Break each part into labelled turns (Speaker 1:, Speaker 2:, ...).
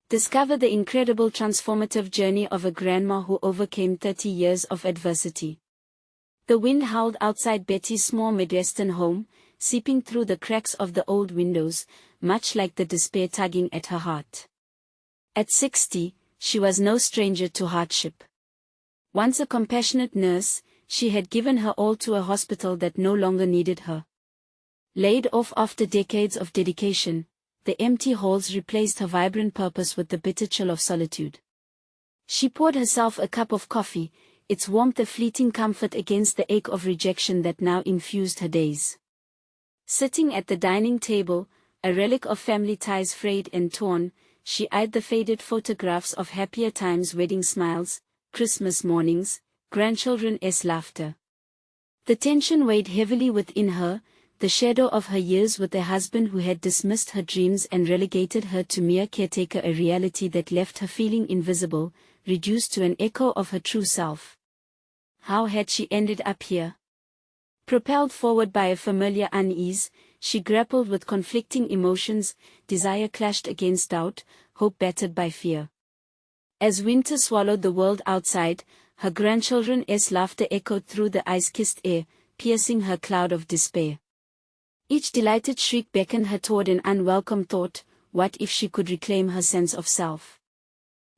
Speaker 1: Discover the incredible transformative journey of a grandma who overcame 30 years of adversity. The wind howled outside Betty's small Midwestern home, seeping through the cracks of the old windows, much like the despair tugging at her heart. At 60, she was no stranger to hardship. Once a compassionate nurse, she had given her all to a hospital that no longer needed her. Laid off after decades of dedication, the empty halls replaced her vibrant purpose with the bitter chill of solitude. She poured herself a cup of coffee, its warmth a fleeting comfort against the ache of rejection that now infused her days. Sitting at the dining table, a relic of family ties frayed and torn, she eyed the faded photographs of happier times, wedding smiles, Christmas mornings, grandchildren's laughter. The tension weighed heavily within her, the shadow of her years with a husband who had dismissed her dreams and relegated her to mere caretaker, a reality that left her feeling invisible, reduced to an echo of her true self. How had she ended up here? Propelled forward by a familiar unease, she grappled with conflicting emotions, desire clashed against doubt, hope battered by fear. As winter swallowed the world outside, her grandchildren's laughter echoed through the ice-kissed air, piercing her cloud of despair. Each delighted shriek beckoned her toward an unwelcome thought: what if she could reclaim her sense of self?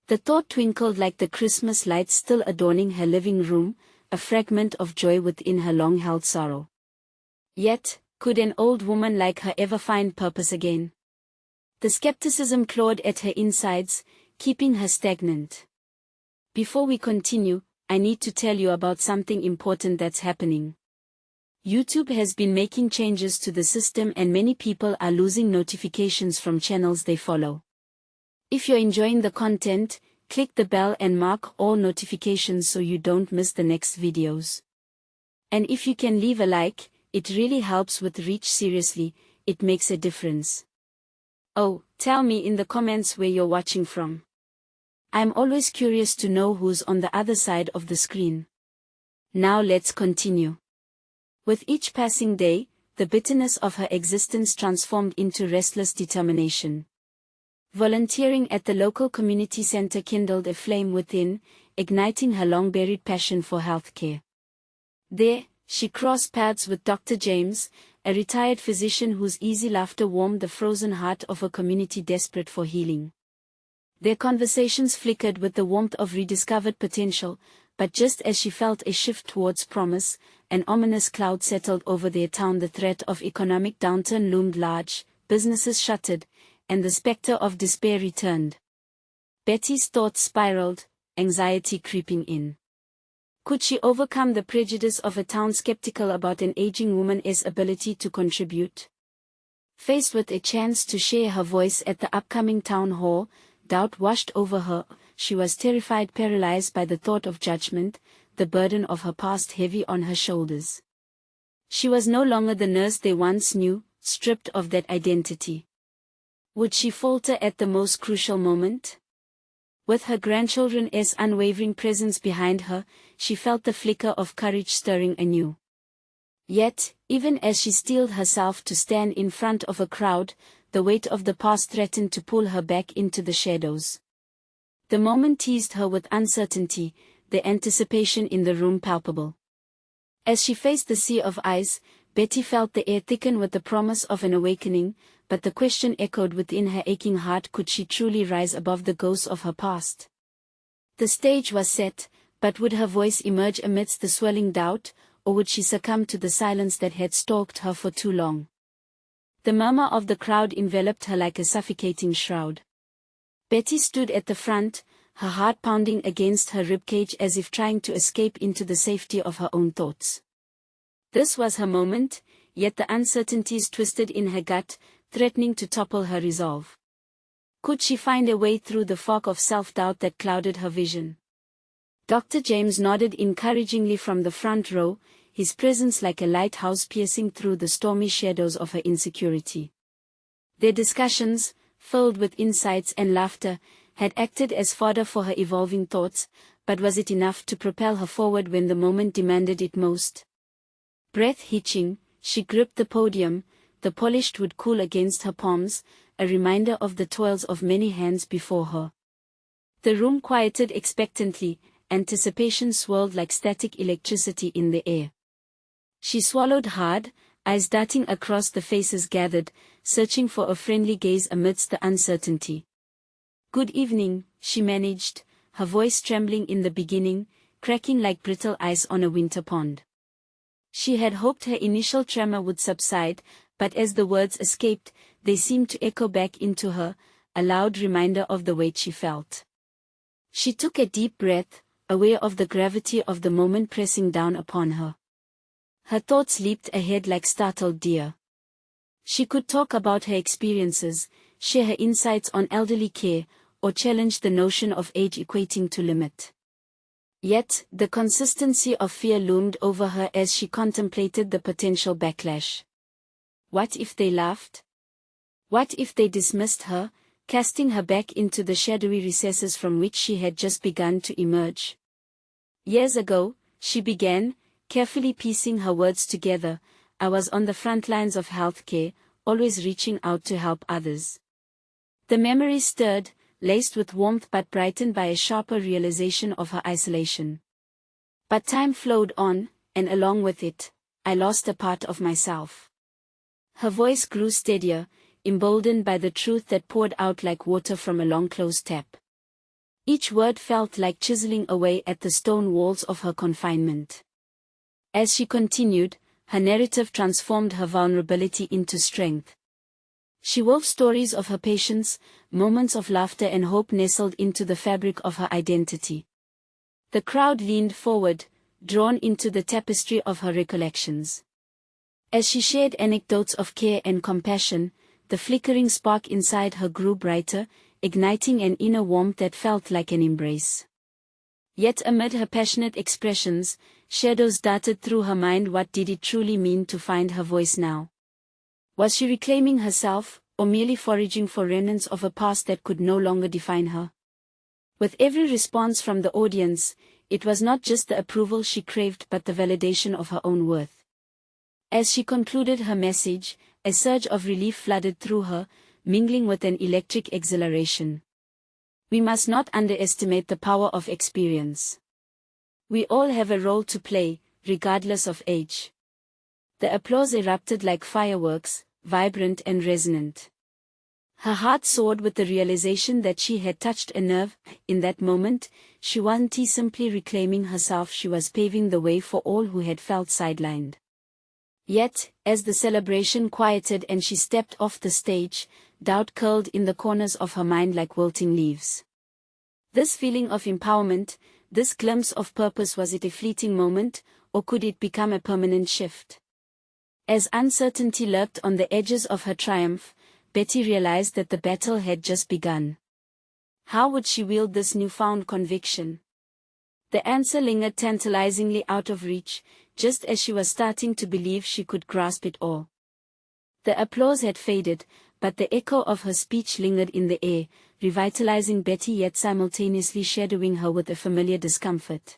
Speaker 1: The thought twinkled like the Christmas lights still adorning her living room, a fragment of joy within her long-held sorrow. Yet, could an old woman like her ever find purpose again? The skepticism clawed at her insides, keeping her stagnant. Before we continue, I need to tell you about something important that's happening. YouTube has been making changes to the system and many people are losing notifications from channels they follow. If you're enjoying the content, click the bell and mark all notifications so you don't miss the next videos. And if you can leave a like, it really helps with reach. Seriously, it makes a difference. Oh, tell me in the comments where you're watching from. I'm always curious to know who's on the other side of the screen. Now let's continue. With each passing day, the bitterness of her existence transformed into restless determination. Volunteering at the local community center kindled a flame within, igniting her long-buried passion for healthcare. There, she crossed paths with Dr. James, a retired physician whose easy laughter warmed the frozen heart of a community desperate for healing. Their conversations flickered with the warmth of rediscovered potential, but just as she felt a shift towards promise, an ominous cloud settled over their town. The threat of economic downturn loomed large, businesses shuttered, and the specter of despair returned. Betty's thoughts spiraled, anxiety creeping in. Could she overcome the prejudice of a town skeptical about an aging woman's ability to contribute? Faced with a chance to share her voice at the upcoming town hall, doubt washed over her. She was terrified, paralyzed by the thought of judgment, the burden of her past heavy on her shoulders. She was no longer the nurse they once knew, stripped of that identity. Would she falter at the most crucial moment? With her grandchildren's unwavering presence behind her, she felt the flicker of courage stirring anew. Yet, even as she steeled herself to stand in front of a crowd, the weight of the past threatened to pull her back into the shadows. The moment teased her with uncertainty, the anticipation in the room palpable. As she faced the sea of ice, Betty felt the air thicken with the promise of an awakening, but the question echoed within her aching heart: could she truly rise above the ghosts of her past? The stage was set, but would her voice emerge amidst the swelling doubt, or would she succumb to the silence that had stalked her for too long? The murmur of the crowd enveloped her like a suffocating shroud. Betty stood at the front, her heart pounding against her ribcage as if trying to escape into the safety of her own thoughts. This was her moment, yet the uncertainties twisted in her gut, threatening to topple her resolve. Could she find a way through the fog of self-doubt that clouded her vision? Dr. James nodded encouragingly from the front row, his presence like a lighthouse piercing through the stormy shadows of her insecurity. Their discussions, filled with insights and laughter, had acted as fodder for her evolving thoughts, but was it enough to propel her forward when the moment demanded it most? Breath hitching, she gripped the podium, the polished wood cool against her palms, a reminder of the toils of many hands before her. The room quieted expectantly, anticipation swirled like static electricity in the air. She swallowed hard, eyes darting across the faces gathered, searching for a friendly gaze amidst the uncertainty. "Good evening," she managed, her voice trembling in the beginning, cracking like brittle ice on a winter pond. She had hoped her initial tremor would subside, but as the words escaped, they seemed to echo back into her, a loud reminder of the weight she felt. She took a deep breath, aware of the gravity of the moment pressing down upon her. Her thoughts leaped ahead like startled deer. She could talk about her experiences, share her insights on elderly care, or challenge the notion of age equating to limit. Yet, the consistency of fear loomed over her as she contemplated the potential backlash. What if they laughed? What if they dismissed her, casting her back into the shadowy recesses from which she had just begun to emerge? Years ago, she began, carefully piecing her words together, I was on the front lines of healthcare, always reaching out to help others. The memory stirred, laced with warmth but brightened by a sharper realization of her isolation. But time flowed on, and along with it, I lost a part of myself. Her voice grew steadier, emboldened by the truth that poured out like water from a long-closed tap. Each word felt like chiseling away at the stone walls of her confinement. As she continued, her narrative transformed her vulnerability into strength. She wove stories of her patients, moments of laughter and hope nestled into the fabric of her identity. The crowd leaned forward, drawn into the tapestry of her recollections. As she shared anecdotes of care and compassion, the flickering spark inside her grew brighter, igniting an inner warmth that felt like an embrace. Yet amid her passionate expressions, shadows darted through her mind. What did it truly mean to find her voice now? Was she reclaiming herself, or merely foraging for remnants of a past that could no longer define her? With every response from the audience, it was not just the approval she craved but the validation of her own worth. As she concluded her message, a surge of relief flooded through her, mingling with an electric exhilaration. We must not underestimate the power of experience. We all have a role to play, regardless of age. The applause erupted like fireworks, vibrant and resonant. Her heart soared with the realization that she had touched a nerve. In that moment, she wasn't simply reclaiming herself, she was paving the way for all who had felt sidelined. Yet, as the celebration quieted and she stepped off the stage, doubt curled in the corners of her mind like wilting leaves. This feeling of empowerment, this glimpse of purpose, was it a fleeting moment, or could it become a permanent shift? As uncertainty lurked on the edges of her triumph, Betty realized that the battle had just begun. How would she wield this newfound conviction? The answer lingered tantalizingly out of reach, just as she was starting to believe she could grasp it all. The applause had faded, but the echo of her speech lingered in the air, revitalizing Betty yet simultaneously shadowing her with a familiar discomfort.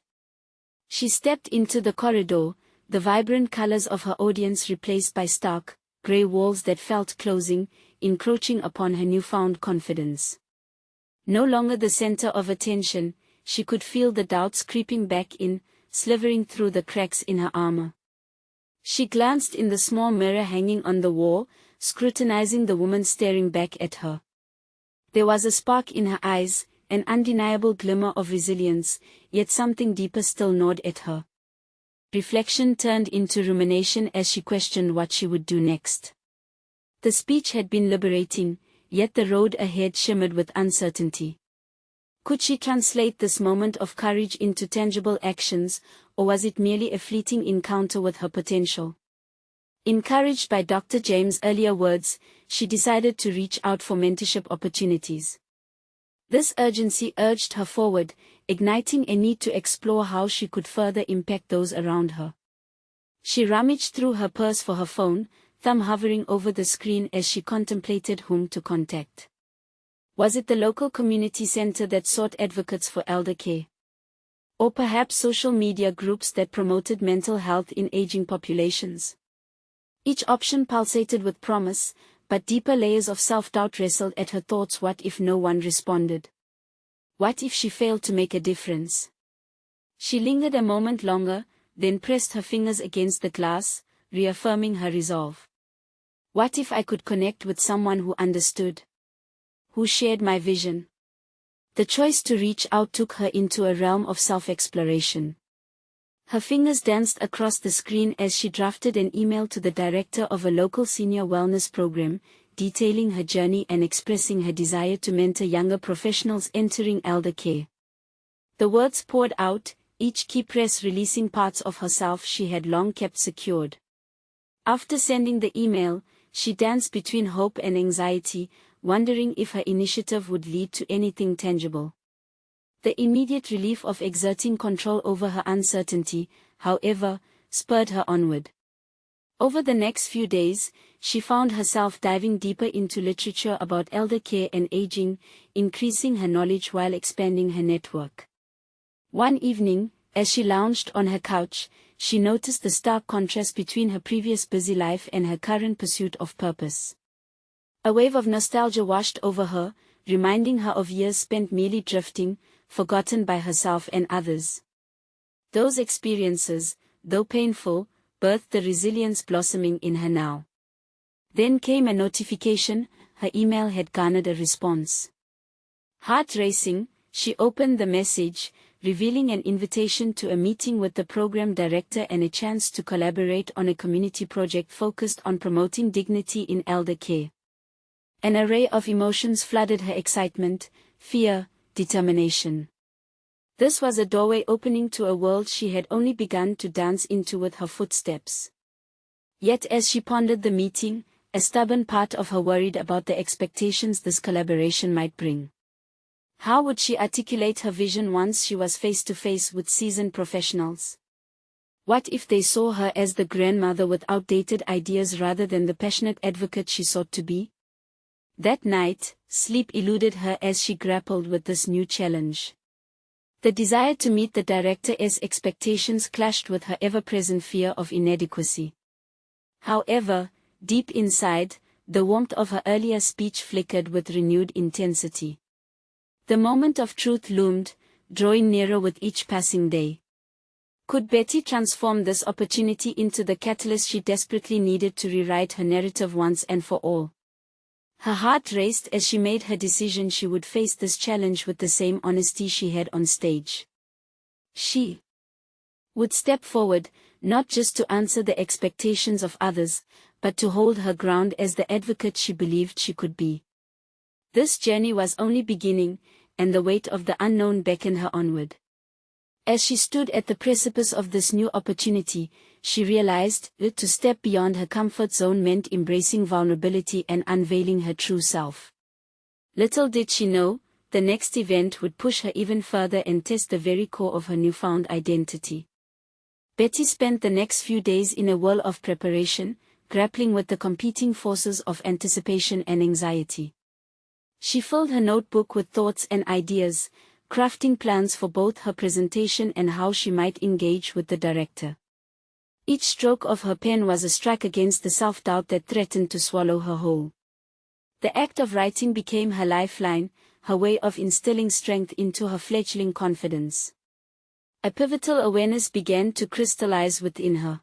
Speaker 1: She stepped into the corridor, the vibrant colors of her audience replaced by stark, gray walls that felt closing, encroaching upon her newfound confidence. No longer the center of attention, she could feel the doubts creeping back in, slithering through the cracks in her armor. She glanced in the small mirror hanging on the wall, scrutinizing the woman staring back at her. There was a spark in her eyes, an undeniable glimmer of resilience, yet something deeper still gnawed at her. Reflection turned into rumination as she questioned what she would do next. The speech had been liberating, yet the road ahead shimmered with uncertainty. Could she translate this moment of courage into tangible actions, or was it merely a fleeting encounter with her potential? Encouraged by Dr. James' earlier words, she decided to reach out for mentorship opportunities. This urgency urged her forward, igniting a need to explore how she could further impact those around her. She rummaged through her purse for her phone, thumb hovering over the screen as she contemplated whom to contact. Was it the local community center that sought advocates for elder care? Or perhaps social media groups that promoted mental health in aging populations? Each option pulsated with promise, But deeper layers of self-doubt wrestled at her thoughts. What if no one responded? What if she failed to make a difference? She lingered a moment longer, then pressed her fingers against the glass, reaffirming her resolve. What if I could connect with someone who understood? Who shared my vision? The choice to reach out took her into a realm of self-exploration. Her fingers danced across the screen as she drafted an email to the director of a local senior wellness program, detailing her journey and expressing her desire to mentor younger professionals entering elder care. The words poured out, each key press releasing parts of herself she had long kept secured. After sending the email, she danced between hope and anxiety, wondering if her initiative would lead to anything tangible. The immediate relief of exerting control over her uncertainty, however, spurred her onward. Over the next few days, she found herself diving deeper into literature about elder care and aging, increasing her knowledge while expanding her network. One evening, as she lounged on her couch, she noticed the stark contrast between her previous busy life and her current pursuit of purpose. A wave of nostalgia washed over her, reminding her of years spent merely drifting, forgotten by herself and others. Those experiences, though painful, birthed the resilience blossoming in her now. Then came a notification. Her email had garnered a response. Heart racing, she opened the message, revealing an invitation to a meeting with the program director and a chance to collaborate on a community project focused on promoting dignity in elder care. An array of emotions flooded her: excitement, fear, determination. This was a doorway opening to a world she had only begun to dance into with her footsteps. Yet as she pondered the meeting, a stubborn part of her worried about the expectations this collaboration might bring. How would she articulate her vision once she was face to face with seasoned professionals? What if they saw her as the grandmother with outdated ideas rather than the passionate advocate she sought to be? That night, sleep eluded her as she grappled with this new challenge. The desire to meet the director's expectations clashed with her ever-present fear of inadequacy. However, deep inside, the warmth of her earlier speech flickered with renewed intensity. The moment of truth loomed, drawing nearer with each passing day. Could Betty transform this opportunity into the catalyst she desperately needed to rewrite her narrative once and for all? Her heart raced as she made her decision. She would face this challenge with the same honesty she had on stage. She would step forward, not just to answer the expectations of others, but to hold her ground as the advocate she believed she could be. This journey was only beginning, and the weight of the unknown beckoned her onward. As she stood at the precipice of this new opportunity, she realized that to step beyond her comfort zone meant embracing vulnerability and unveiling her true self. Little did she know, the next event would push her even further and test the very core of her newfound identity. Betty spent the next few days in a whirl of preparation, grappling with the competing forces of anticipation and anxiety. She filled her notebook with thoughts and ideas, crafting plans for both her presentation and how she might engage with the director. Each stroke of her pen was a strike against the self-doubt that threatened to swallow her whole. The act of writing became her lifeline, her way of instilling strength into her fledgling confidence. A pivotal awareness began to crystallize within her.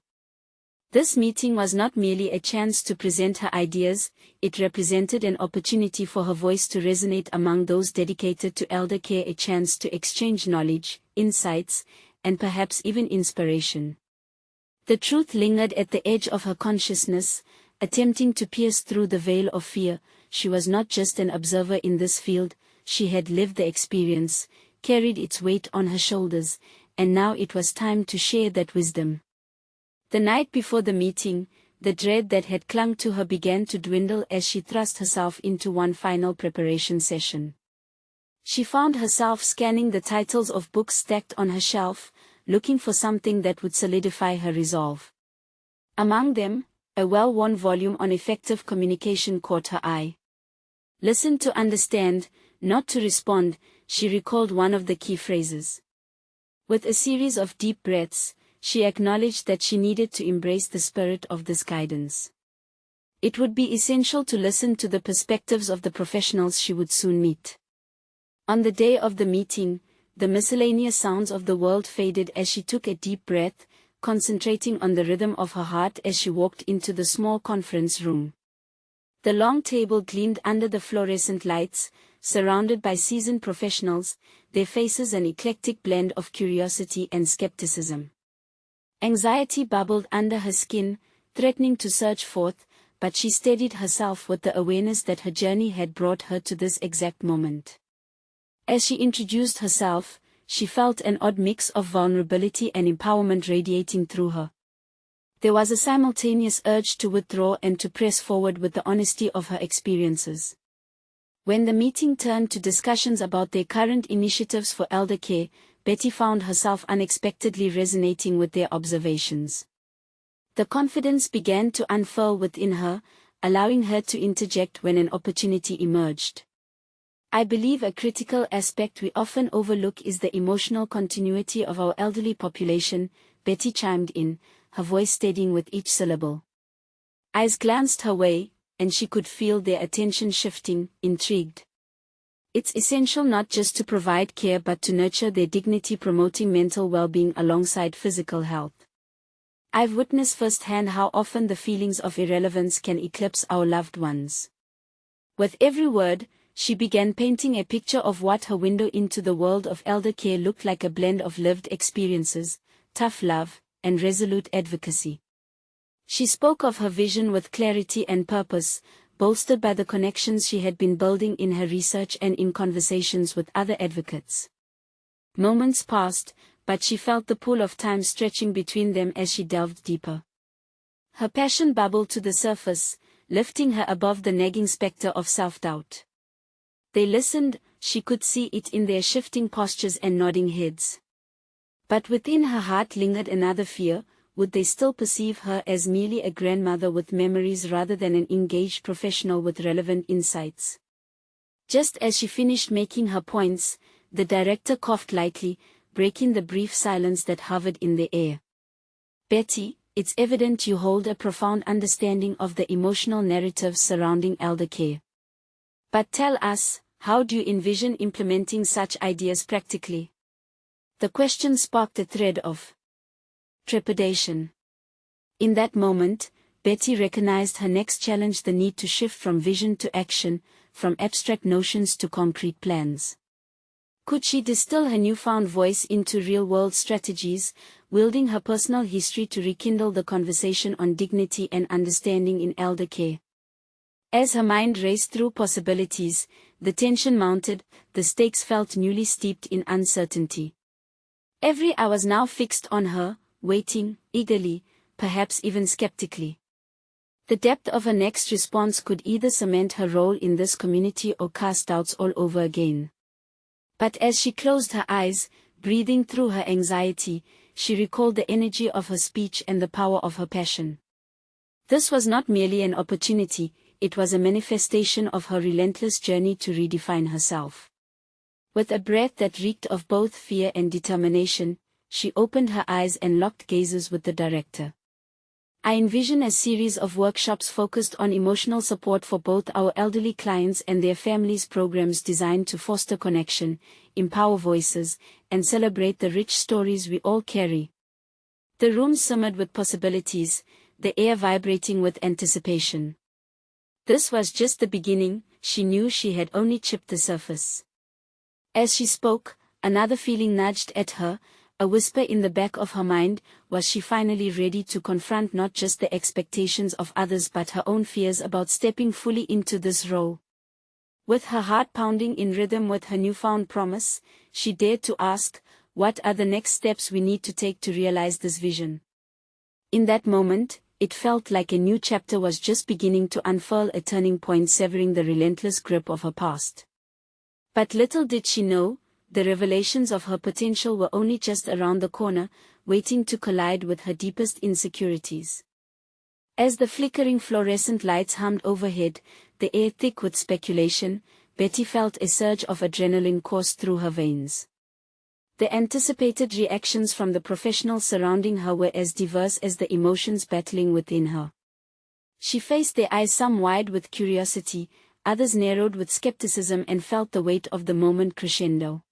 Speaker 1: This meeting was not merely a chance to present her ideas, it represented an opportunity for her voice to resonate among those dedicated to elder care, a chance to exchange knowledge, insights, and perhaps even inspiration. The truth lingered at the edge of her consciousness, attempting to pierce through the veil of fear. She was not just an observer in this field, she had lived the experience, carried its weight on her shoulders, and now it was time to share that wisdom. The night before the meeting, the dread that had clung to her began to dwindle as she thrust herself into one final preparation session. She found herself scanning the titles of books stacked on her shelf, looking for something that would solidify her resolve. Among them, a well-worn volume on effective communication caught her eye. Listen to understand, not to respond, she recalled one of the key phrases. With a series of deep breaths, she acknowledged that she needed to embrace the spirit of this guidance. It would be essential to listen to the perspectives of the professionals she would soon meet. On the day of the meeting, the miscellaneous sounds of the world faded as she took a deep breath, concentrating on the rhythm of her heart as she walked into the small conference room. The long table gleamed under the fluorescent lights, surrounded by seasoned professionals, their faces an eclectic blend of curiosity and skepticism. Anxiety bubbled under her skin, threatening to surge forth, but she steadied herself with the awareness that her journey had brought her to this exact moment. As she introduced herself, she felt an odd mix of vulnerability and empowerment radiating through her. There was a simultaneous urge to withdraw and to press forward with the honesty of her experiences. When the meeting turned to discussions about their current initiatives for elder care, Betty found herself unexpectedly resonating with their observations. The confidence began to unfurl within her, allowing her to interject when an opportunity emerged. I believe a critical aspect we often overlook is the emotional continuity of our elderly population, Betty chimed in, her voice steadying with each syllable. Eyes glanced her way, and she could feel their attention shifting, intrigued. It's essential not just to provide care but to nurture their dignity, promoting mental well-being alongside physical health. I've witnessed firsthand how often the feelings of irrelevance can eclipse our loved ones. With every word, she began painting a picture of what her window into the world of elder care looked like, a blend of lived experiences, tough love, and resolute advocacy. She spoke of her vision with clarity and purpose, bolstered by the connections she had been building in her research and in conversations with other advocates. Moments passed, but she felt the pull of time stretching between them as she delved deeper. Her passion bubbled to the surface, lifting her above the nagging specter of self-doubt. They listened, she could see it in their shifting postures and nodding heads. But within her heart lingered another fear: would they still perceive her as merely a grandmother with memories rather than an engaged professional with relevant insights? Just as she finished making her points, the director coughed lightly, breaking the brief silence that hovered in the air. Betty, it's evident you hold a profound understanding of the emotional narratives surrounding elder care. But tell us, how do you envision implementing such ideas practically? The question sparked a thread of trepidation. In that moment, Betty recognized her next challenge: the need to shift from vision to action, from abstract notions to concrete plans. Could she distill her newfound voice into real-world strategies, wielding her personal history to rekindle the conversation on dignity and understanding in elder care? As her mind raced through possibilities, the tension mounted, the stakes felt newly steeped in uncertainty. Every eye was now fixed on her, waiting, eagerly, perhaps even skeptically. The depth of her next response could either cement her role in this community or cast doubts all over again. But as she closed her eyes, breathing through her anxiety, she recalled the energy of her speech and the power of her passion. This was not merely an opportunity, it was a manifestation of her relentless journey to redefine herself. With a breath that reeked of both fear and determination, she opened her eyes and locked gazes with the director. I envision a series of workshops focused on emotional support for both our elderly clients and their families, programs designed to foster connection, empower voices, and celebrate the rich stories we all carry. The room simmered with possibilities, the air vibrating with anticipation. This was just the beginning, she knew she had only chipped the surface. As she spoke, another feeling nudged at her, a whisper in the back of her mind: was she finally ready to confront not just the expectations of others but her own fears about stepping fully into this role? With her heart pounding in rhythm with her newfound promise, she dared to ask, what are the next steps we need to take to realize this vision? In that moment, it felt like a new chapter was just beginning to unfurl, a turning point severing the relentless grip of her past. But little did she know, the revelations of her potential were only just around the corner, waiting to collide with her deepest insecurities. As the flickering fluorescent lights hummed overhead, the air thick with speculation, Betty felt a surge of adrenaline course through her veins. The anticipated reactions from the professionals surrounding her were as diverse as the emotions battling within her. She faced their eyes some wide with curiosity, others narrowed with skepticism, and felt the weight of the moment crescendo.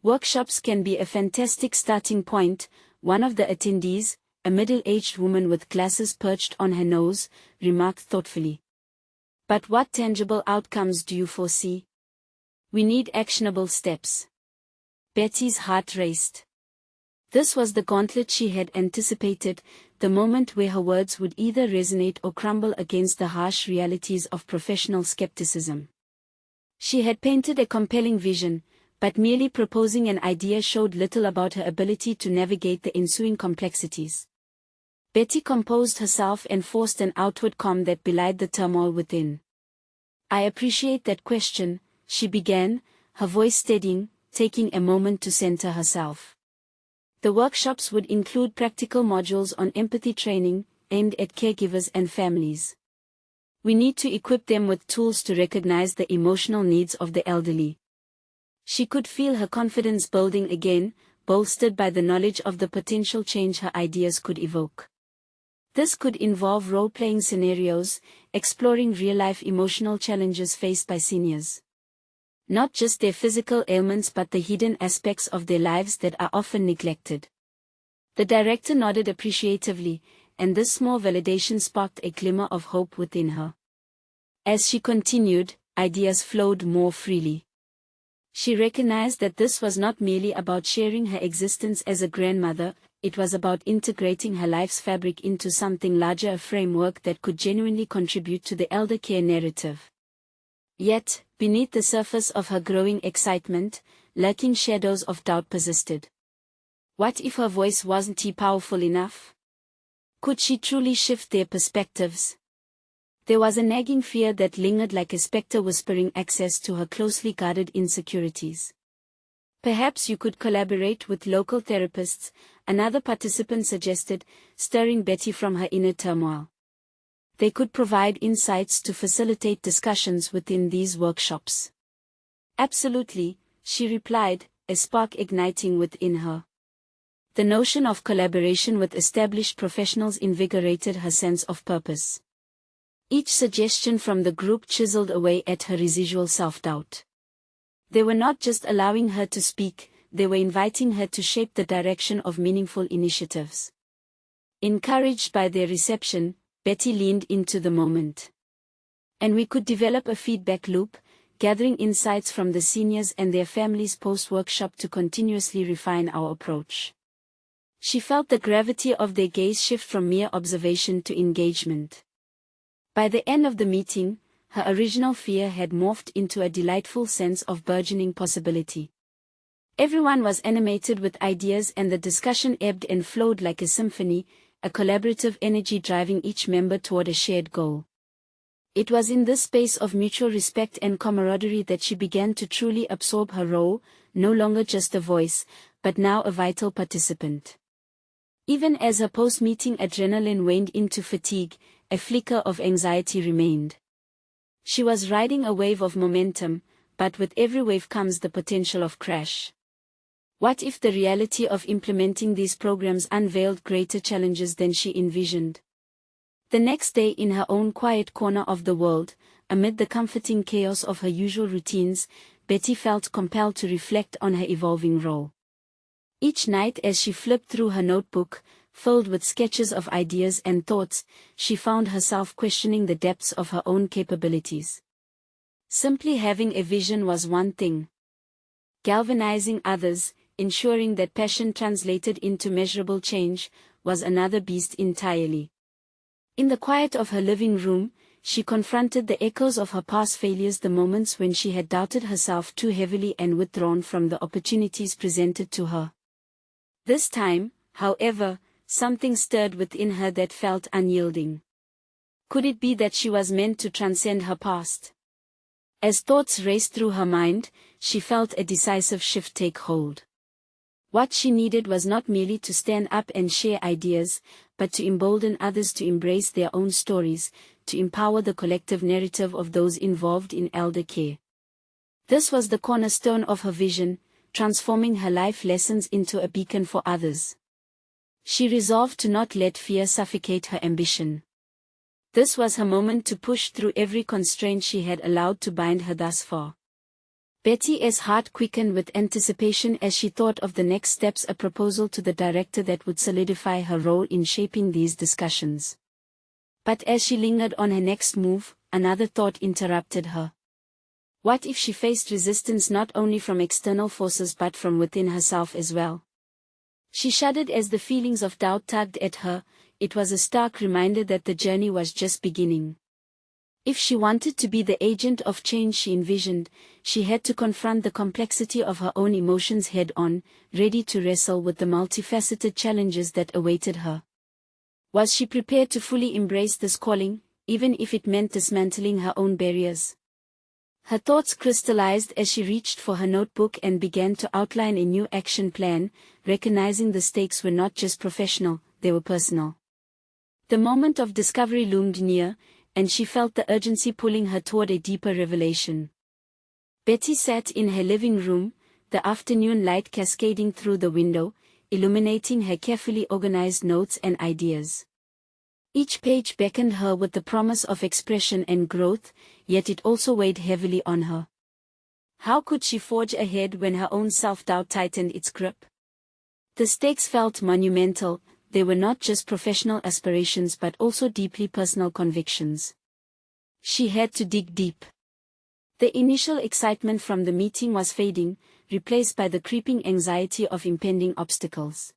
Speaker 1: Workshops can be a fantastic starting point, one of the attendees, a middle-aged woman with glasses perched on her nose, remarked thoughtfully. But what tangible outcomes do you foresee? We need actionable steps. Betty's heart raced. This was the gauntlet she had anticipated, the moment where her words would either resonate or crumble against the harsh realities of professional skepticism. She had painted a compelling vision, but merely proposing an idea showed little about her ability to navigate the ensuing complexities. Betty composed herself and forced an outward calm that belied the turmoil within. I appreciate that question, she began, her voice steadying, taking a moment to center herself. The workshops would include practical modules on empathy training, aimed at caregivers and families. We need to equip them with tools to recognize the emotional needs of the elderly. She could feel her confidence building again, bolstered by the knowledge of the potential change her ideas could evoke. This could involve role-playing scenarios, exploring real-life emotional challenges faced by seniors. Not just their physical ailments but the hidden aspects of their lives that are often neglected. The director nodded appreciatively, and this small validation sparked a glimmer of hope within her. As she continued, ideas flowed more freely. She recognized that this was not merely about sharing her existence as a grandmother, it was about integrating her life's fabric into something larger, a framework that could genuinely contribute to the elder care narrative. Yet, beneath the surface of her growing excitement, lurking shadows of doubt persisted. What if her voice wasn't powerful enough? Could she truly shift their perspectives? There was a nagging fear that lingered like a specter whispering access to her closely guarded insecurities. Perhaps you could collaborate with local therapists, another participant suggested, stirring Betty from her inner turmoil. They could provide insights to facilitate discussions within these workshops. Absolutely, she replied, a spark igniting within her. The notion of collaboration with established professionals invigorated her sense of purpose. Each suggestion from the group chiseled away at her residual self-doubt. They were not just allowing her to speak, they were inviting her to shape the direction of meaningful initiatives. Encouraged by their reception, Betty leaned into the moment. And we could develop a feedback loop, gathering insights from the seniors and their families post-workshop to continuously refine our approach. She felt the gravity of their gaze shift from mere observation to engagement. By the end of the meeting, her original fear had morphed into a delightful sense of burgeoning possibility. Everyone was animated with ideas and the discussion ebbed and flowed like a symphony, a collaborative energy driving each member toward a shared goal. It was in this space of mutual respect and camaraderie that she began to truly absorb her role, no longer just a voice, but now a vital participant. Even as her post-meeting adrenaline waned into fatigue, a flicker of anxiety remained. She was riding a wave of momentum, but with every wave comes the potential of crash. What if the reality of implementing these programs unveiled greater challenges than she envisioned? The next day, in her own quiet corner of the world, amid the comforting chaos of her usual routines, Betty felt compelled to reflect on her evolving role. Each night as she flipped through her notebook, filled with sketches of ideas and thoughts, she found herself questioning the depths of her own capabilities. Simply having a vision was one thing. Galvanizing others, ensuring that passion translated into measurable change, was another beast entirely. In the quiet of her living room, she confronted the echoes of her past failures, the moments when she had doubted herself too heavily and withdrawn from the opportunities presented to her. This time, however, something stirred within her that felt unyielding. Could it be that she was meant to transcend her past? As thoughts raced through her mind, she felt a decisive shift take hold. What she needed was not merely to stand up and share ideas, but to embolden others to embrace their own stories, to empower the collective narrative of those involved in elder care. This was the cornerstone of her vision, transforming her life lessons into a beacon for others. She resolved to not let fear suffocate her ambition. This was her moment to push through every constraint she had allowed to bind her thus far. Betty's heart quickened with anticipation as she thought of the next steps, a proposal to the director that would solidify her role in shaping these discussions. But as she lingered on her next move, another thought interrupted her. What if she faced resistance not only from external forces but from within herself as well? She shuddered as the feelings of doubt tugged at her. It was a stark reminder that the journey was just beginning. If she wanted to be the agent of change she envisioned, she had to confront the complexity of her own emotions head-on, ready to wrestle with the multifaceted challenges that awaited her. Was she prepared to fully embrace this calling, even if it meant dismantling her own barriers? Her thoughts crystallized as she reached for her notebook and began to outline a new action plan, recognizing the stakes were not just professional, they were personal. The moment of discovery loomed near, and she felt the urgency pulling her toward a deeper revelation. Betty sat in her living room, the afternoon light cascading through the window, illuminating her carefully organized notes and ideas. Each page beckoned her with the promise of expression and growth, yet it also weighed heavily on her. How could she forge ahead when her own self-doubt tightened its grip? The stakes felt monumental. They were not just professional aspirations but also deeply personal convictions. She had to dig deep. The initial excitement from the meeting was fading, replaced by the creeping anxiety of impending obstacles.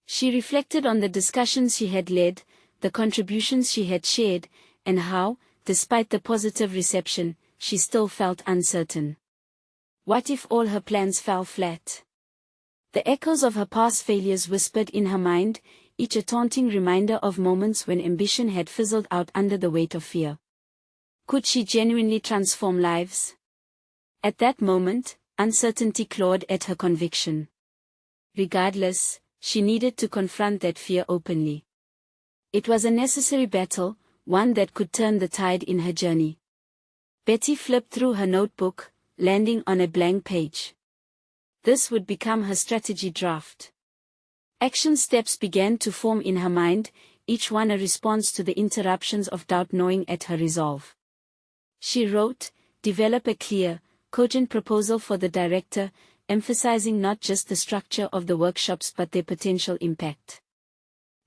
Speaker 1: She reflected on the discussions she had led, the contributions she had shared, and how, despite the positive reception, she still felt uncertain. What if all her plans fell flat? The echoes of her past failures whispered in her mind, each a taunting reminder of moments when ambition had fizzled out under the weight of fear. Could she genuinely transform lives? At that moment, uncertainty clawed at her conviction. Regardless, she needed to confront that fear openly. It was a necessary battle, one that could turn the tide in her journey. Betty flipped through her notebook, landing on a blank page. This would become her strategy draft. Action steps began to form in her mind, each one a response to the interruptions of doubt gnawing at her resolve. She wrote, develop a clear, cogent proposal for the director, emphasizing not just the structure of the workshops but their potential impact.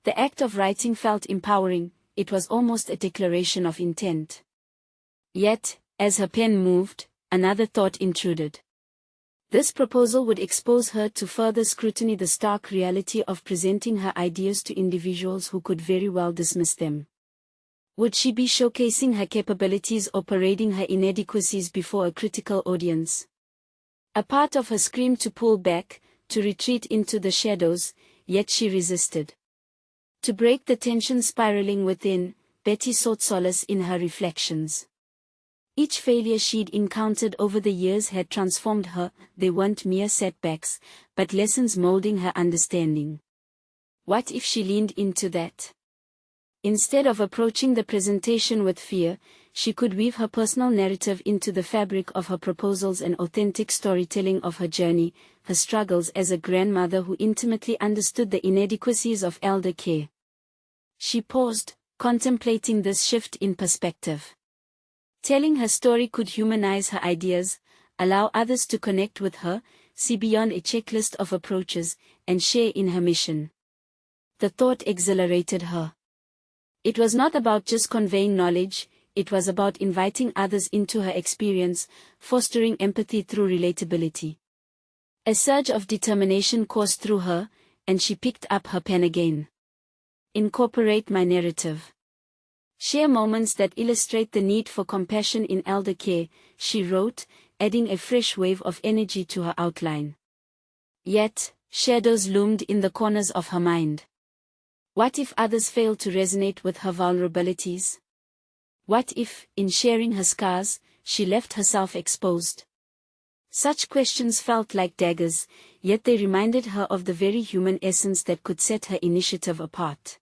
Speaker 1: The act of writing felt empowering, it was almost a declaration of intent. Yet, as her pen moved, another thought intruded. This proposal would expose her to further scrutiny, the stark reality of presenting her ideas to individuals who could very well dismiss them. Would she be showcasing her capabilities or parading her inadequacies before a critical audience? A part of her screamed to pull back, to retreat into the shadows, yet she resisted. To break the tension spiraling within, Betty sought solace in her reflections. Each failure she'd encountered over the years had transformed her. They weren't mere setbacks, but lessons molding her understanding. What if she leaned into that? Instead of approaching the presentation with fear, she could weave her personal narrative into the fabric of her proposals, an authentic storytelling of her journey, her struggles as a grandmother who intimately understood the inadequacies of elder care. She paused, contemplating this shift in perspective. Telling her story could humanize her ideas, allow others to connect with her, see beyond a checklist of approaches, and share in her mission. The thought exhilarated her. It was not about just conveying knowledge, it was about inviting others into her experience, fostering empathy through relatability. A surge of determination coursed through her, and she picked up her pen again. Incorporate my narrative. Share moments that illustrate the need for compassion in elder care, she wrote, adding a fresh wave of energy to her outline. Yet, shadows loomed in the corners of her mind. What if others failed to resonate with her vulnerabilities? What if, in sharing her scars, she left herself exposed? Such questions felt like daggers, yet they reminded her of the very human essence that could set her initiative apart.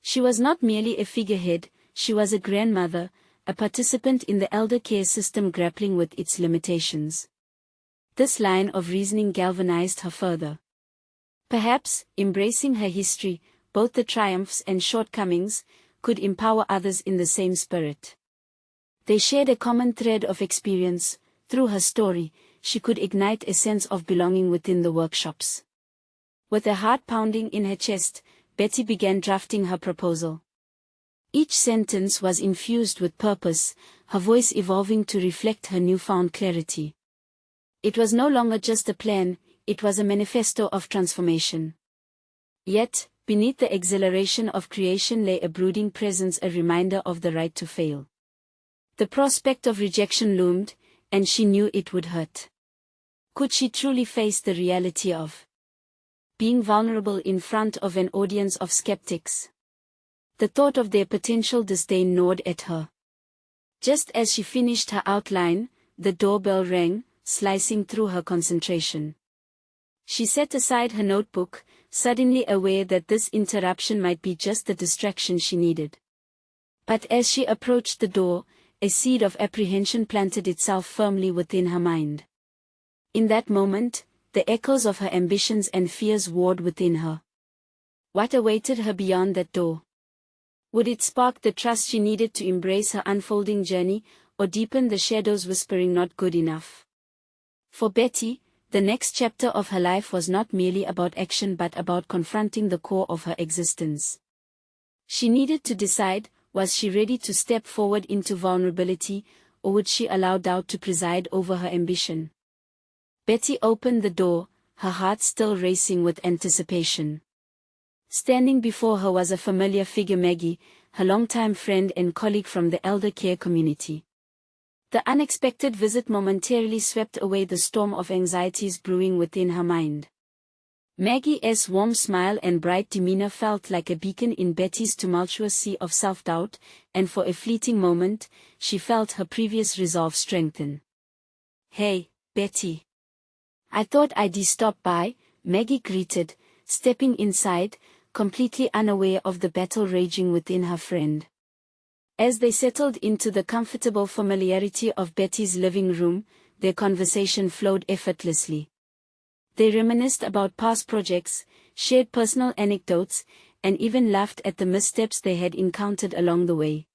Speaker 1: She was not merely a figurehead, she was a grandmother, a participant in the elder care system grappling with its limitations. This line of reasoning galvanized her further. Perhaps, embracing her history, both the triumphs and shortcomings, could empower others in the same spirit. They shared a common thread of experience. Through her story, she could ignite a sense of belonging within the workshops. With a heart pounding in her chest, Betty began drafting her proposal. Each sentence was infused with purpose, her voice evolving to reflect her newfound clarity. It was no longer just a plan, it was a manifesto of transformation. Yet, beneath the exhilaration of creation lay a brooding presence, a reminder of the right to fail. The prospect of rejection loomed, and she knew it would hurt. Could she truly face the reality of being vulnerable in front of an audience of skeptics? The thought of their potential disdain gnawed at her. Just as she finished her outline, the doorbell rang, slicing through her concentration. She set aside her notebook, suddenly aware that this interruption might be just the distraction she needed. But as she approached the door, a seed of apprehension planted itself firmly within her mind. In that moment, the echoes of her ambitions and fears warred within her. What awaited her beyond that door? Would it spark the trust she needed to embrace her unfolding journey, or deepen the shadows whispering not good enough? For Betty, the next chapter of her life was not merely about action but about confronting the core of her existence. She needed to decide, was she ready to step forward into vulnerability, or would she allow doubt to preside over her ambition? Betty opened the door, her heart still racing with anticipation. Standing before her was a familiar figure, Maggie, her longtime friend and colleague from the elder care community. The unexpected visit momentarily swept away the storm of anxieties brewing within her mind. Maggie's warm smile and bright demeanor felt like a beacon in Betty's tumultuous sea of self-doubt, and for a fleeting moment, she felt her previous resolve strengthen. "Hey, Betty. I thought I'd stop by," Maggie greeted, stepping inside, completely unaware of the battle raging within her friend. As they settled into the comfortable familiarity of Betty's living room, their conversation flowed effortlessly. They reminisced about past projects, shared personal anecdotes, and even laughed at the missteps they had encountered along the way.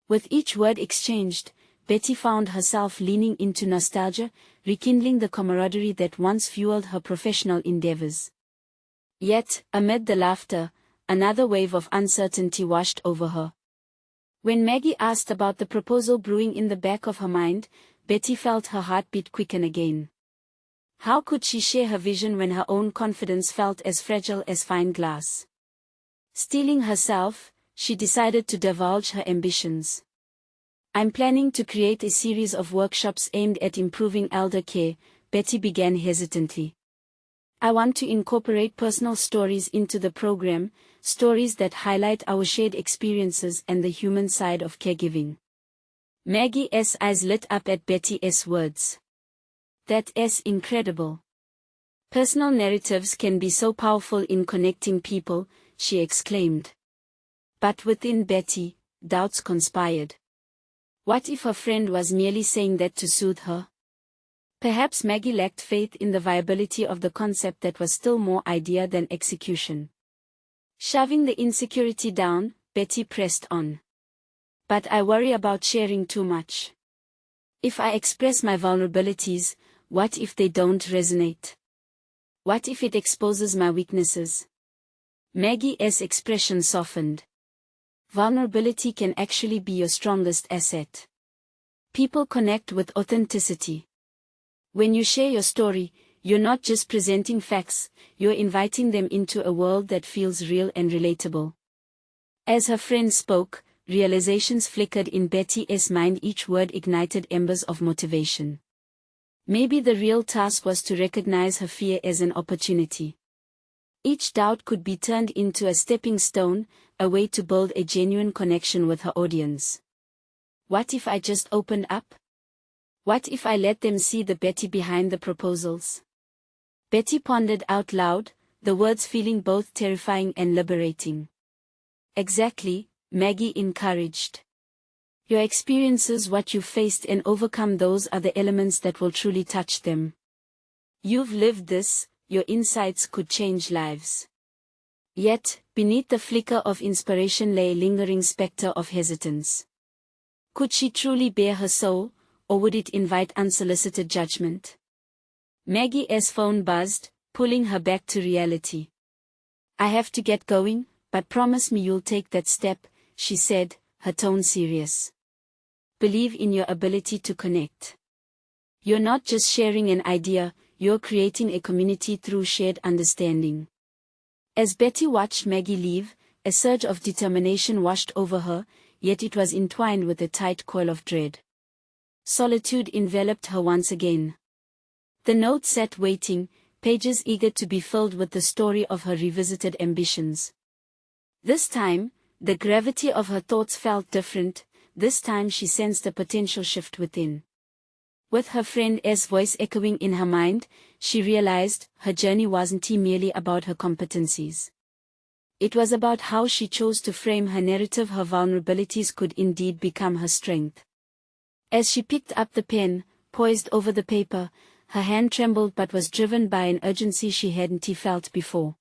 Speaker 1: With each word exchanged, Betty found herself leaning into nostalgia, rekindling the camaraderie that once fueled her professional endeavors. Yet, amid the laughter, another wave of uncertainty washed over her. When Maggie asked about the proposal brewing in the back of her mind, Betty felt her heartbeat quicken again. How could she share her vision when her own confidence felt as fragile as fine glass? Steeling herself, she decided to divulge her ambitions. "I'm planning to create a series of workshops aimed at improving elder care," Betty began hesitantly. "I want to incorporate personal stories into the program, stories that highlight our shared experiences and the human side of caregiving." Maggie's eyes lit up at Betty's words. "That's incredible. Personal narratives can be so powerful in connecting people," she exclaimed. But within Betty, doubts conspired. What if her friend was merely saying that to soothe her? Perhaps Maggie lacked faith in the viability of the concept that was still more idea than execution. Shoving the insecurity down, Betty pressed on. "But I worry about sharing too much. If I express my vulnerabilities, what if they don't resonate? What if it exposes my weaknesses?" Maggie's expression softened. Vulnerability can actually be your strongest asset. People connect with authenticity. When you share your story, you're not just presenting facts, you're inviting them into a world that feels real and relatable. As her friend spoke, realizations flickered in Betty's mind, each word ignited embers of motivation. Maybe the real task was to recognize her fear as an opportunity. Each doubt could be turned into a stepping stone, a way to build a genuine connection with her audience. What if I just opened up? What if I let them see the Betty behind the proposals? Betty pondered out loud, the words feeling both terrifying and liberating. "Exactly," Maggie encouraged. "Your experiences, what you've faced and overcome, those are the elements that will truly touch them. You've lived this, your insights could change lives." Yet, beneath the flicker of inspiration lay a lingering spectre of hesitance. Could she truly bare her soul, or would it invite unsolicited judgment? Maggie's phone buzzed, pulling her back to reality. "I have to get going, but promise me you'll take that step," she said, her tone serious. "Believe in your ability to connect. You're not just sharing an idea, you're creating a community through shared understanding." As Betty watched Maggie leave, a surge of determination washed over her, yet it was entwined with a tight coil of dread. Solitude enveloped her once again. The note sat waiting, pages eager to be filled with the story of her revisited ambitions. This time, the gravity of her thoughts felt different. This time she sensed a potential shift within. With her friend's voice echoing in her mind, she realized her journey wasn't merely about her competencies. It was about how she chose to frame her narrative. Her vulnerabilities could indeed become her strength. As she picked up the pen, poised over the paper, her hand trembled but was driven by an urgency she hadn't felt before.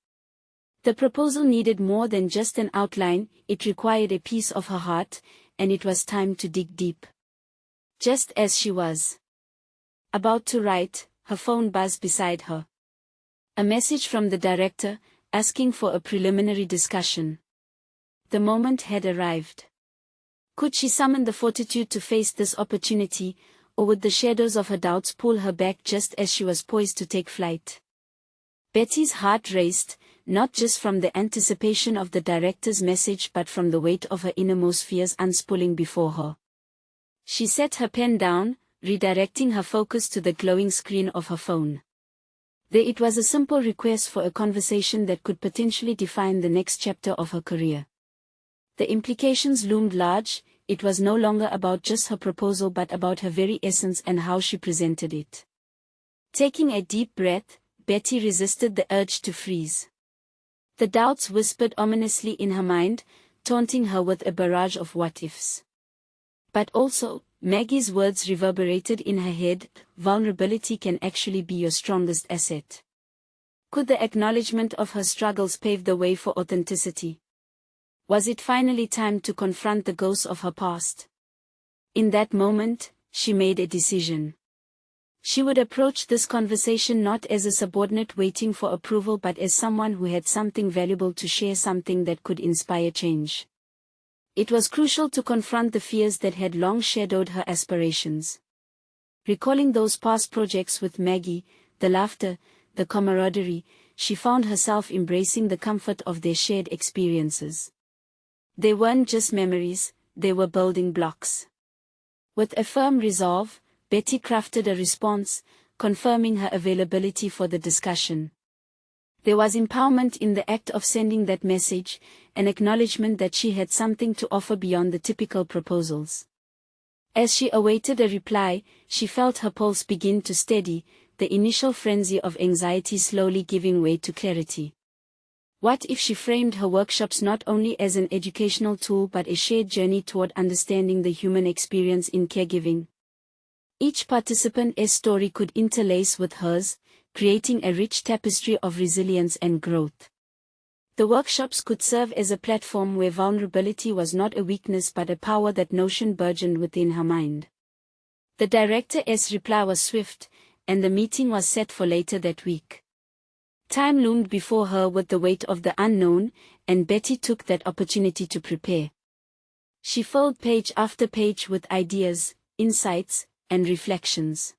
Speaker 1: The proposal needed more than just an outline, it required a piece of her heart, and it was time to dig deep. Just as she was about to write, her phone buzzed beside her. A message from the director, asking for a preliminary discussion. The moment had arrived. Could she summon the fortitude to face this opportunity, or would the shadows of her doubts pull her back just as she was poised to take flight? Betty's heart raced, not just from the anticipation of the director's message but from the weight of her innermost fears unspooling before her. She set her pen down, redirecting her focus to the glowing screen of her phone. There it was, a simple request for a conversation that could potentially define the next chapter of her career. The implications loomed large. It was no longer about just her proposal but about her very essence and how she presented it. Taking a deep breath, Betty resisted the urge to freeze. The doubts whispered ominously in her mind, taunting her with a barrage of what-ifs. But also, Maggie's words reverberated in her head: vulnerability can actually be your strongest asset. Could the acknowledgement of her struggles pave the way for authenticity? Was it finally time to confront the ghosts of her past? In that moment, she made a decision. She would approach this conversation not as a subordinate waiting for approval but as someone who had something valuable to share, something that could inspire change. It was crucial to confront the fears that had long shadowed her aspirations. Recalling those past projects with Maggie, the laughter, the camaraderie, she found herself embracing the comfort of their shared experiences. They weren't just memories, they were building blocks. With a firm resolve, Betty crafted a response, confirming her availability for the discussion. There was empowerment in the act of sending that message, an acknowledgement that she had something to offer beyond the typical proposals. As she awaited a reply, she felt her pulse begin to steady, the initial frenzy of anxiety slowly giving way to clarity. What if she framed her workshops not only as an educational tool but a shared journey toward understanding the human experience in caregiving? Each participant's story could interlace with hers, creating a rich tapestry of resilience and growth. The workshops could serve as a platform where vulnerability was not a weakness but a power. That notion burgeoned within her mind. The director's reply was swift, and the meeting was set for later that week. Time loomed before her with the weight of the unknown, and Betty took that opportunity to prepare. She filled page after page with ideas, insights, and reflections.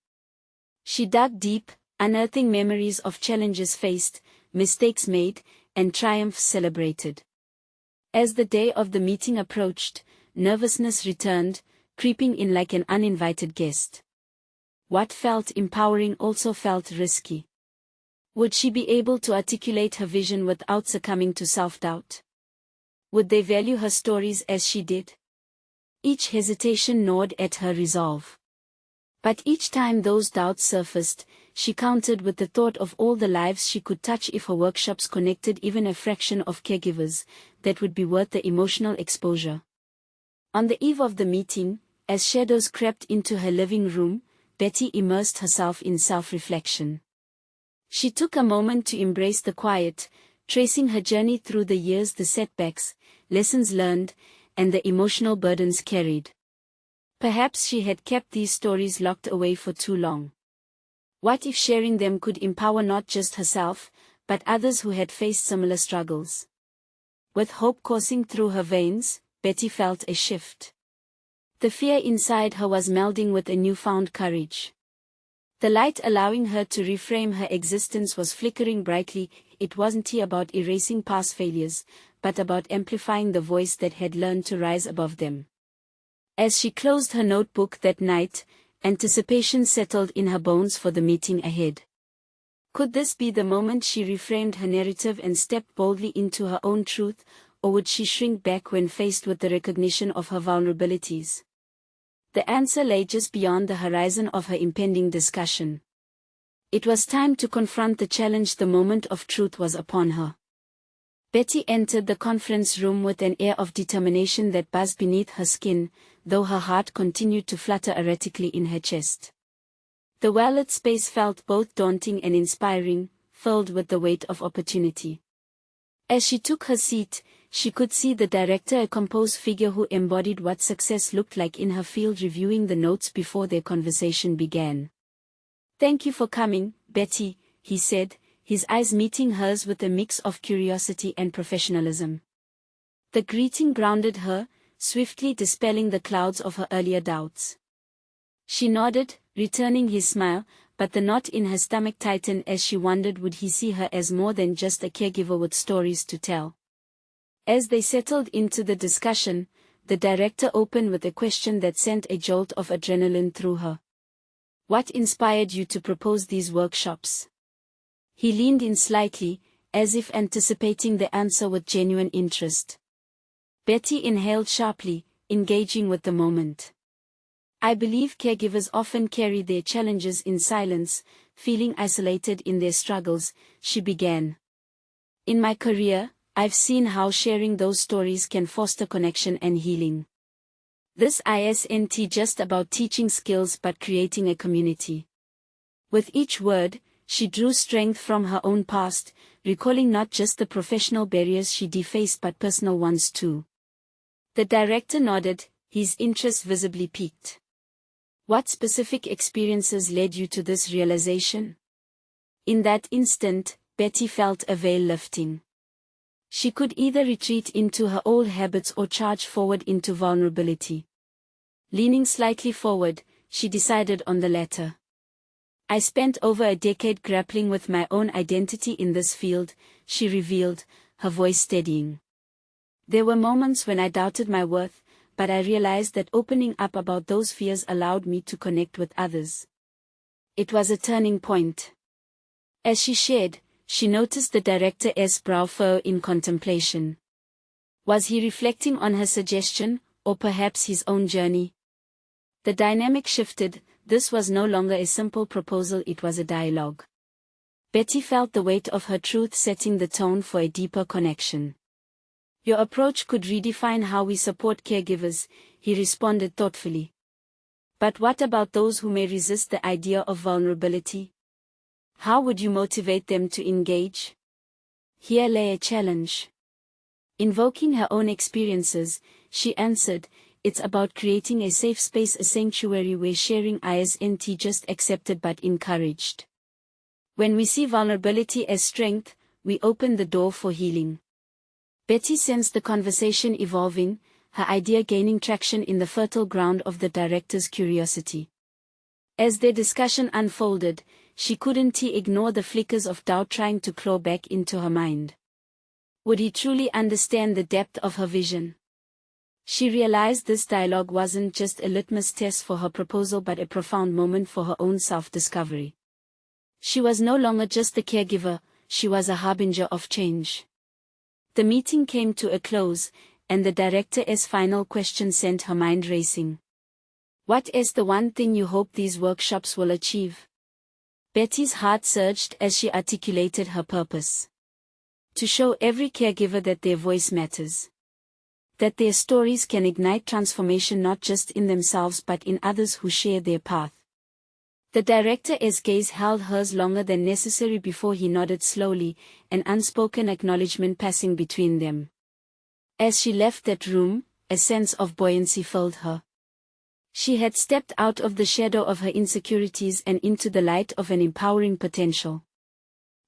Speaker 1: She dug deep, unearthing memories of challenges faced, mistakes made, and triumphs celebrated. As the day of the meeting approached, nervousness returned, creeping in like an uninvited guest. What felt empowering also felt risky. Would she be able to articulate her vision without succumbing to self-doubt? Would they value her stories as she did? Each hesitation gnawed at her resolve. But each time those doubts surfaced, she countered with the thought of all the lives she could touch if her workshops connected even a fraction of caregivers. That would be worth the emotional exposure. On the eve of the meeting, as shadows crept into her living room, Betty immersed herself in self-reflection. She took a moment to embrace the quiet, tracing her journey through the years, the setbacks, lessons learned, and the emotional burdens carried. Perhaps she had kept these stories locked away for too long. What if sharing them could empower not just herself, but others who had faced similar struggles? With hope coursing through her veins, Betty felt a shift. The fear inside her was melding with a newfound courage. The light allowing her to reframe her existence was flickering brightly. It wasn't about erasing past failures, but about amplifying the voice that had learned to rise above them. As she closed her notebook that night, anticipation settled in her bones for the meeting ahead. Could this be the moment she reframed her narrative and stepped boldly into her own truth, or would she shrink back when faced with the recognition of her vulnerabilities? The answer lay just beyond the horizon of her impending discussion. It was time to confront the challenge. The moment of truth was upon her. Betty entered the conference room with an air of determination that buzzed beneath her skin, though her heart continued to flutter erratically in her chest. The well-lit space felt both daunting and inspiring, filled with the weight of opportunity. As she took her seat, she could see the director, a composed figure who embodied what success looked like in her field, reviewing the notes before their conversation began. "Thank you for coming, Betty," he said, his eyes meeting hers with a mix of curiosity and professionalism. The greeting grounded her, swiftly dispelling the clouds of her earlier doubts. She nodded, returning his smile, but the knot in her stomach tightened as she wondered, would he see her as more than just a caregiver with stories to tell? As they settled into the discussion, the director opened with a question that sent a jolt of adrenaline through her. "What inspired you to propose these workshops?" He leaned in slightly, as if anticipating the answer with genuine interest. Betty inhaled sharply, engaging with the moment. "I believe caregivers often carry their challenges in silence, feeling isolated in their struggles," she began. "In my career, I've seen how sharing those stories can foster connection and healing. This isn't just about teaching skills but creating a community." With each word, she drew strength from her own past, recalling not just the professional barriers she defaced but personal ones too. The director nodded, his interest visibly piqued. "What specific experiences led you to this realization?" In that instant, Betty felt a veil lifting. She could either retreat into her old habits or charge forward into vulnerability. Leaning slightly forward, she decided on the latter. "I spent over a decade grappling with my own identity in this field," she revealed, her voice steadying. "There were moments when I doubted my worth, but I realized that opening up about those fears allowed me to connect with others. It was a turning point." As she shared, she noticed the director's brow furrow in contemplation. Was he reflecting on her suggestion, or perhaps his own journey? The dynamic shifted. This was no longer a simple proposal, it was a dialogue. Betty felt the weight of her truth setting the tone for a deeper connection. "Your approach could redefine how we support caregivers," he responded thoughtfully. "But what about those who may resist the idea of vulnerability? How would you motivate them to engage?" Here lay a challenge. Invoking her own experiences, she answered, "It's about creating a safe space, a sanctuary where sharing isn't just accepted but encouraged. When we see vulnerability as strength, we open the door for healing." Betty sensed the conversation evolving, her idea gaining traction in the fertile ground of the director's curiosity. As their discussion unfolded, she couldn't ignore the flickers of doubt trying to claw back into her mind. Would he truly understand the depth of her vision? She realized this dialogue wasn't just a litmus test for her proposal but a profound moment for her own self-discovery. She was no longer just the caregiver, she was a harbinger of change. The meeting came to a close, and the director's final question sent her mind racing. "What is the one thing you hope these workshops will achieve?" Betty's heart surged as she articulated her purpose. "To show every caregiver that their voice matters. That their stories can ignite transformation not just in themselves but in others who share their path." The director's gaze held hers longer than necessary before he nodded slowly, an unspoken acknowledgement passing between them. As she left that room, a sense of buoyancy filled her. She had stepped out of the shadow of her insecurities and into the light of an empowering potential.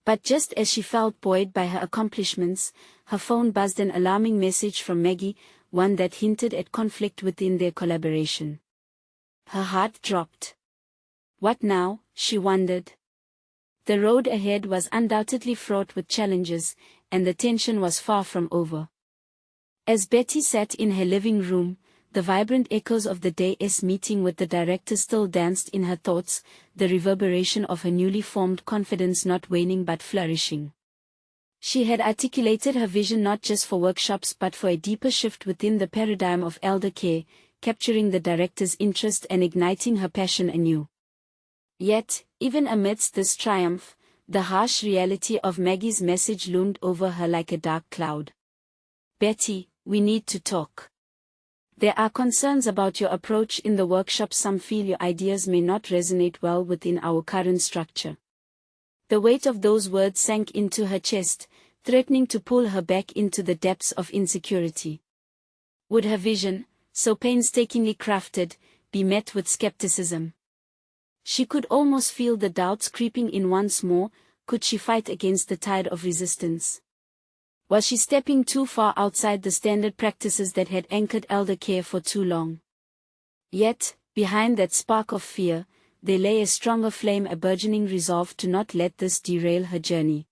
Speaker 1: But just as she felt buoyed by her accomplishments, her phone buzzed an alarming message from Maggie, one that hinted at conflict within their collaboration. Her heart dropped. What now, she wondered. The road ahead was undoubtedly fraught with challenges, and the tension was far from over. As Betty sat in her living room, the vibrant echoes of the day's meeting with the director still danced in her thoughts, the reverberation of her newly formed confidence not waning but flourishing. She had articulated her vision not just for workshops but for a deeper shift within the paradigm of elder care, capturing the director's interest and igniting her passion anew. Yet, even amidst this triumph, the harsh reality of Maggie's message loomed over her like a dark cloud. Betty, we need to talk. There are concerns about your approach in the workshop. Some feel your ideas may not resonate well within our current structure. The weight of those words sank into her chest, threatening to pull her back into the depths of insecurity. Would her vision, so painstakingly crafted, be met with skepticism? She could almost feel the doubts creeping in once more. Could she fight against the tide of resistance? Was she stepping too far outside the standard practices that had anchored elder care for too long? Yet, behind that spark of fear, there lay a stronger flame, a burgeoning resolve to not let this derail her journey.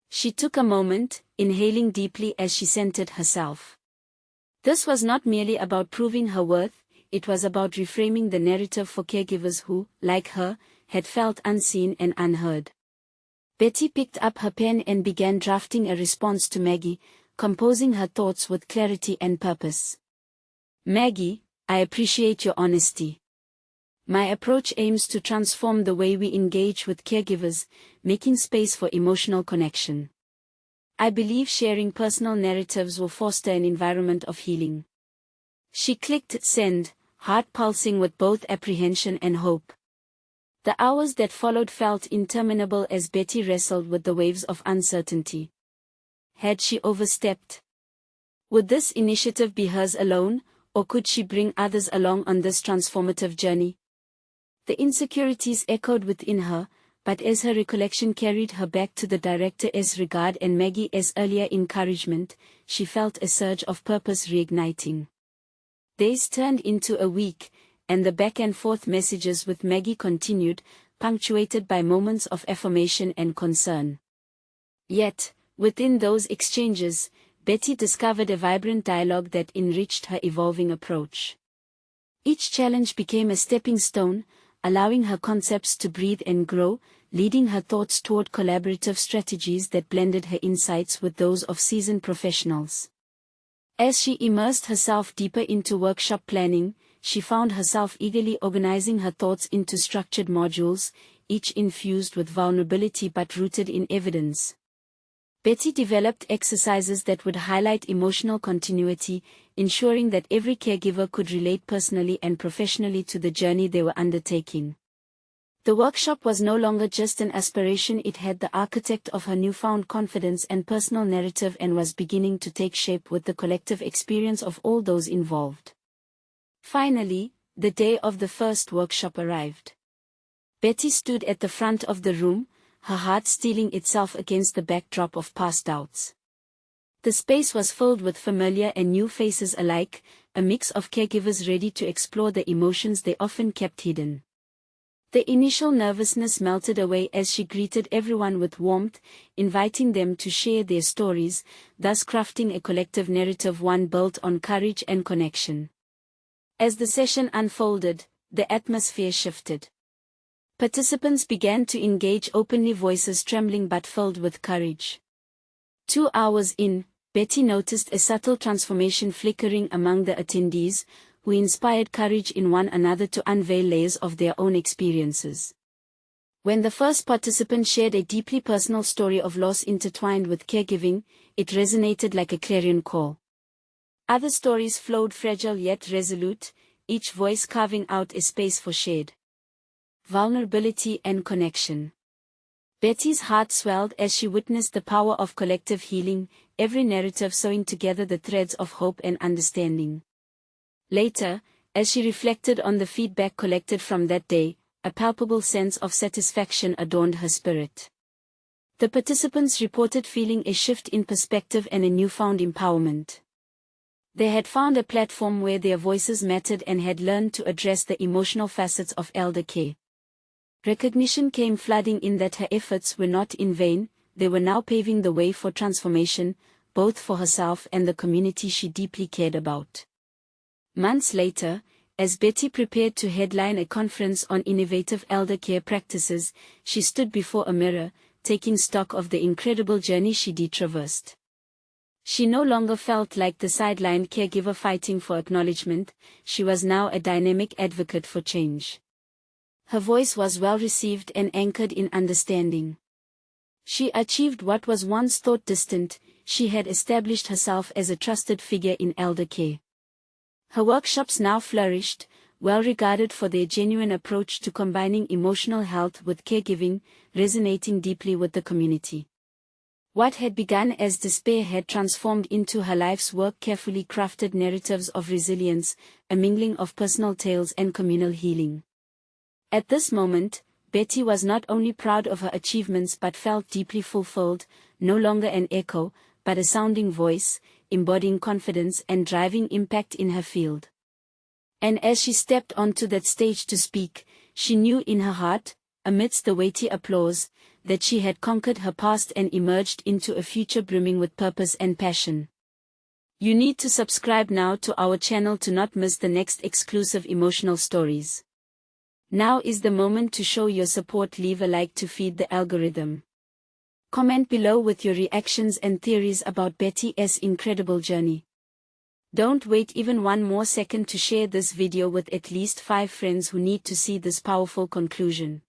Speaker 1: She took a moment, inhaling deeply as she centered herself. This was not merely about proving her worth, it was about reframing the narrative for caregivers who, like her, had felt unseen and unheard. Betty picked up her pen and began drafting a response to Maggie, composing her thoughts with clarity and purpose. Maggie, I appreciate your honesty. My approach aims to transform the way we engage with caregivers, making space for emotional connection. I believe sharing personal narratives will foster an environment of healing. She clicked send, heart pulsing with both apprehension and hope. The hours that followed felt interminable as Betty wrestled with the waves of uncertainty. Had she overstepped? Would this initiative be hers alone, or could she bring others along on this transformative journey? The insecurities echoed within her, but as her recollection carried her back to the director's regard and Maggie's earlier encouragement, she felt a surge of purpose reigniting. Days turned into a week, and the back-and-forth messages with Maggie continued, punctuated by moments of affirmation and concern. Yet, within those exchanges, Betty discovered a vibrant dialogue that enriched her evolving approach. Each challenge became a stepping stone, allowing her concepts to breathe and grow, leading her thoughts toward collaborative strategies that blended her insights with those of seasoned professionals. As she immersed herself deeper into workshop planning, she found herself eagerly organizing her thoughts into structured modules, each infused with vulnerability but rooted in evidence. Betty developed exercises that would highlight emotional continuity, ensuring that every caregiver could relate personally and professionally to the journey they were undertaking. The workshop was no longer just an aspiration, it had the architect of her newfound confidence and personal narrative and was beginning to take shape with the collective experience of all those involved. Finally, the day of the first workshop arrived. Betty stood at the front of the room, her heart steeling itself against the backdrop of past doubts. The space was filled with familiar and new faces alike, a mix of caregivers ready to explore the emotions they often kept hidden. The initial nervousness melted away as she greeted everyone with warmth, inviting them to share their stories, thus crafting a collective narrative, one built on courage and connection. As the session unfolded, the atmosphere shifted. Participants began to engage openly, voices trembling but filled with courage. 2 hours in, Betty noticed a subtle transformation flickering among the attendees, who inspired courage in one another to unveil layers of their own experiences. When the first participant shared a deeply personal story of loss intertwined with caregiving, it resonated like a clarion call. Other stories flowed, fragile yet resolute, each voice carving out a space for shared vulnerability and connection. Betty's heart swelled as she witnessed the power of collective healing, every narrative sewing together the threads of hope and understanding. Later, as she reflected on the feedback collected from that day, a palpable sense of satisfaction adorned her spirit. The participants reported feeling a shift in perspective and a newfound empowerment. They had found a platform where their voices mattered and had learned to address the emotional facets of elder care. Recognition came flooding in that her efforts were not in vain, they were now paving the way for transformation, both for herself and the community she deeply cared about. Months later, as Betty prepared to headline a conference on innovative elder care practices, she stood before a mirror, taking stock of the incredible journey she'd traversed. She no longer felt like the sidelined caregiver fighting for acknowledgement, she was now a dynamic advocate for change. Her voice was well received and anchored in understanding. She achieved what was once thought distant, she had established herself as a trusted figure in elder care. Her workshops now flourished, well regarded for their genuine approach to combining emotional health with caregiving, resonating deeply with the community. What had begun as despair had transformed into her life's work, carefully crafted narratives of resilience, a mingling of personal tales and communal healing. At this moment, Betty was not only proud of her achievements but felt deeply fulfilled, no longer an echo, but a sounding voice, embodying confidence and driving impact in her field. And as she stepped onto that stage to speak, she knew in her heart, amidst the weighty applause, that she had conquered her past and emerged into a future brimming with purpose and passion. You need to subscribe now to our channel to not miss the next exclusive emotional stories. Now is the moment to show your support. Leave a like to feed the algorithm. Comment below with your reactions and theories about Betty's incredible journey. Don't wait even one more second to share this video with at least 5 friends who need to see this powerful conclusion.